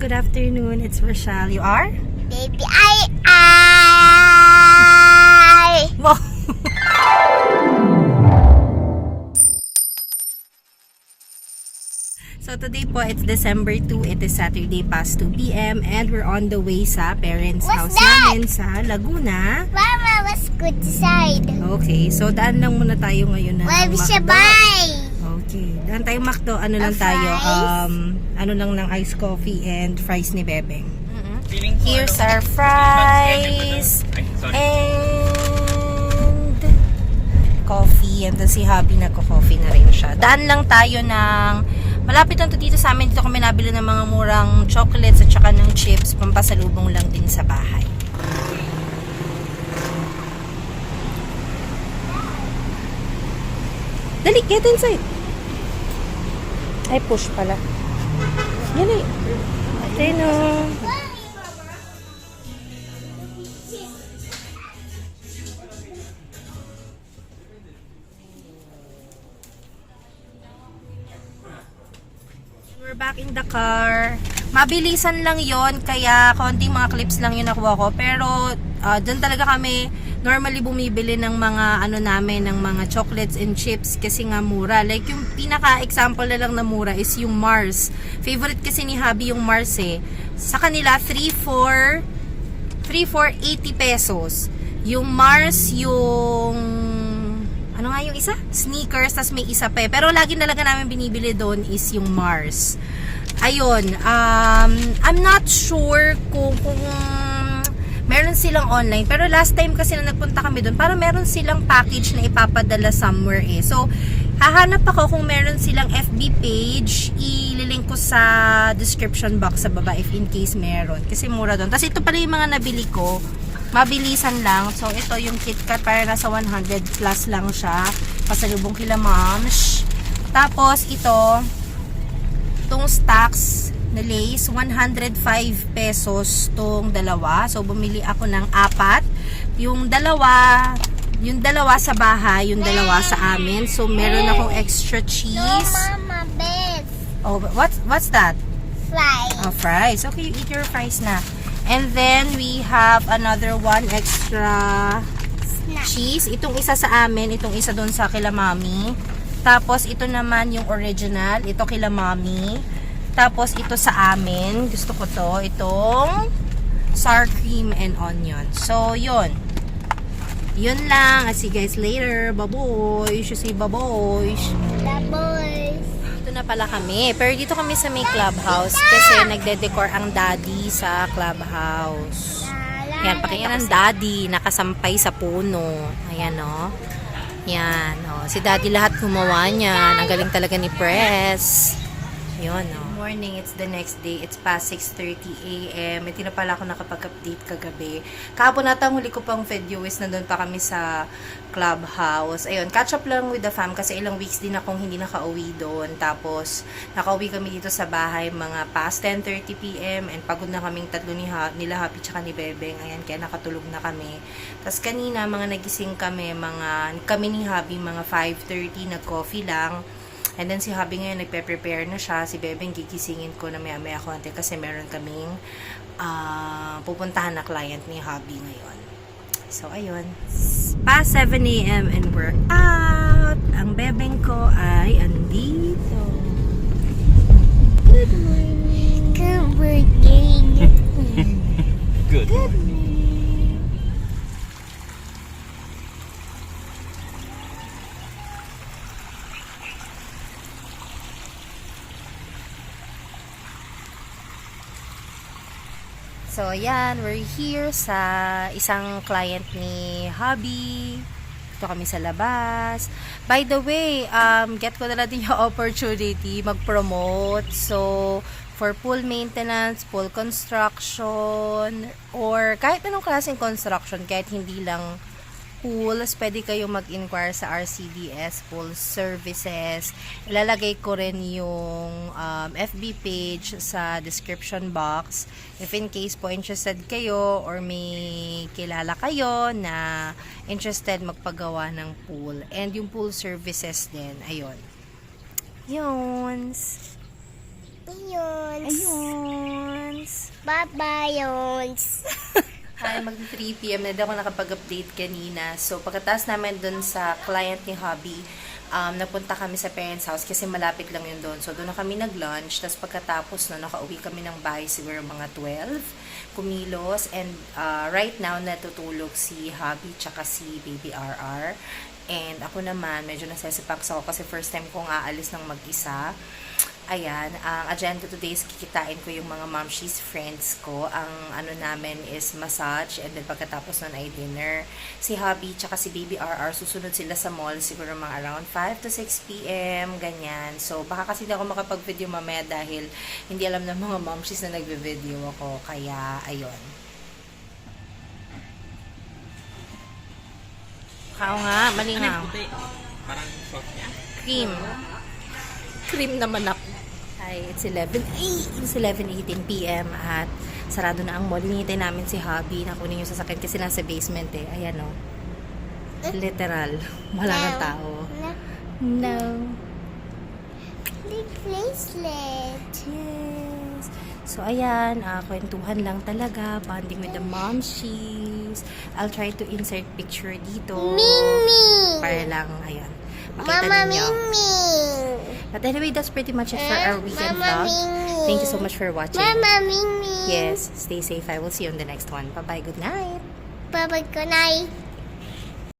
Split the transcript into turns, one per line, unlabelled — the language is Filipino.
Good afternoon. It's Rochelle. You are?
Baby,
Wow. So today po, it's December 2. It is Saturday past 2 p.m. and we're on the way sa parents' house namin sa Laguna.
Mama, let's go inside.
Okay, so daan lang muna tayo ngayon na
Where we should
McDo.
buy?
Okay, daan tayo McDo. Ano lang
A
tayo?
fries?
Ano lang ng iced coffee and fries ni Bebeng.
Feeling ko,
Here's
ano,
our fries
Ay, sorry.
and coffee. And then si Habi nagko-coffee na rin siya. Daan lang tayo ng malapit lang to dito sa amin. Dito kami nabili ng mga murang chocolates at saka ng chips. Pampasalubong lang din sa bahay. Dali, get inside. Ay, push pala. Dali. Tino. We're back in the car. Mabilisan lang yon, kaya konting mga clips lang yung nakuha ko. Pero doon talaga kami normally bumibili ng mga ano namin, ng mga chocolates and chips kasi nga mura. Like yung pinaka-example na lang na mura is yung Mars. Favorite kasi ni Habi yung Mars eh. Sa kanila 3-4 80 pesos. Yung Mars, yung ano nga yung isa? Sneakers, tas may isa pa eh. Pero lagi talaga namin binibili doon is yung Mars. Ayun, I'm not sure kung meron silang online. Pero last time kasi na nagpunta kami doon, para meron silang package na ipapadala somewhere eh. So, hahanap ako kung meron silang FB page. Ililink ko sa description box sa baba if in case meron. Kasi mura doon. Tapos ito pala yung mga nabili ko. Mabilisan lang. So, ito yung KitKat, para nasa 100 plus lang siya. Pasalubong kila moms. Tapos, itong stacks na Lays, 105 pesos tong dalawa. So, bumili ako ng 4. Yung dalawa sa bahay, yung dalawa sa amin. So, meron akong extra cheese.
No, Mama, best.
Oh, what's that?
Fries.
Oh, fries. Okay, you eat your fries na. And then, we have another one extra
Snack.
cheese. Itong isa sa amin, itong isa doon sa kila mami. Tapos, ito naman yung original. Ito kila mami. Tapos, ito sa amin. Gusto ko to. Itong sour cream and onion. So, yun. Yun lang. I'll see you guys later. Baboy. You say baboy.
The boys.
Ito na pala kami. Pero dito kami sa may clubhouse kasi nagde-decor ang daddy sa clubhouse. Yan, pakinggan ng daddy. Nakasampay sa puno. Ayan, o. Yan, o. Si daddy lahat gumawa niyan. Ang galing talaga ni Press. Yun, o. Morning, it's the next day. It's past 6:30 a.m. Hindi na pala ako nakapag-update kagabi. Kahapon nata ang huli ko pang video is nandun pa kami sa clubhouse. Ayun, catch up lang with the fam kasi ilang weeks din akong hindi nakauwi doon. Tapos, nakauwi kami dito sa bahay mga past 10:30 p.m. and pagod na kaming tatlo nila Happy tsaka ni Bebeng. Ayan, kaya nakatulog na kami. Tapos kanina, mga nagising kami ni Happy, mga 5:30, nag-coffee lang. And then si Habi ngayon nagpe-prepare na siya. Si Bebeng gigisingin ko na maya-maya konti kasi meron kaming pupuntahan na client ni Habi ngayon. So, ayun. Past 7 a.m. and we're out. Ang Bebeng ko ay andito. Good morning.
Good morning.
Good.
morning. So, yan. We're here sa isang client ni Habi. Ito kami sa labas. By the way, get ko na din yung opportunity mag-promote. So, for pool maintenance, pool construction, or kahit anong klaseng construction, kahit hindi lang pools, pwede kayong mag-inquire sa RCDS Pool Services. Ilalagay ko rin yung FB page sa description box. If in case po interested kayo or may kilala kayo na interested magpagawa ng pool. And yung pool services din. Ayun. Yun.
Ayun.
Ayun.
Bye-bye, Yons.
Ay, mag 3 p.m. na daw ako nakapag-update kanina. So, pagkatapos namin dun sa client ni Hubby, napunta kami sa parents' house kasi malapit lang yun doon. So, doon na kami nag-lunch. Tapos pagkatapos na nakauwi kami ng bahay siguro mga 12, kumilos. And right now, natutulog si Hubby tsaka si Baby RR. And ako naman, medyo nasesipaks ako kasi first time kong aalis ng mag-isa. Ayan, ang agenda today is kikitain ko yung mga momshies friends ko. Ang ano namin is massage and then pagkatapos nun ay dinner. Si Hubby tsaka si Baby RR susunod sila sa mall siguro mga around 5 to 6 p.m. ganyan. So baka kasi hindi ako makapag-video mamaya dahil hindi alam ng mga momshies na nagbe-video ako. Kaya ayun. Kao nga, mali nga.
Puti. Parang soft yan.
Cream. Cream naman ako. Hi, it's 11:18 p.m. at sarado na ang mall. Hinihintay namin si Hubby na kunin yung sasakyan kasi nasa basement eh. Ayan o. Literal. Wala ng tao. No.
The bracelet.
Yes. So, ayan. Kwentuhan lang talaga. Bonding with the momshies. I'll try to insert picture dito.
Ming.
Para lang, ayan. Makita
Mama
ninyo.
Ming.
But anyway, that's pretty much it for our weekend
Mama
vlog.
Ming.
Thank you so much for watching.
Mama Ming.
Yes, stay safe. I will see you on the next one. Bye-bye. Good night.
Bye-bye, good night.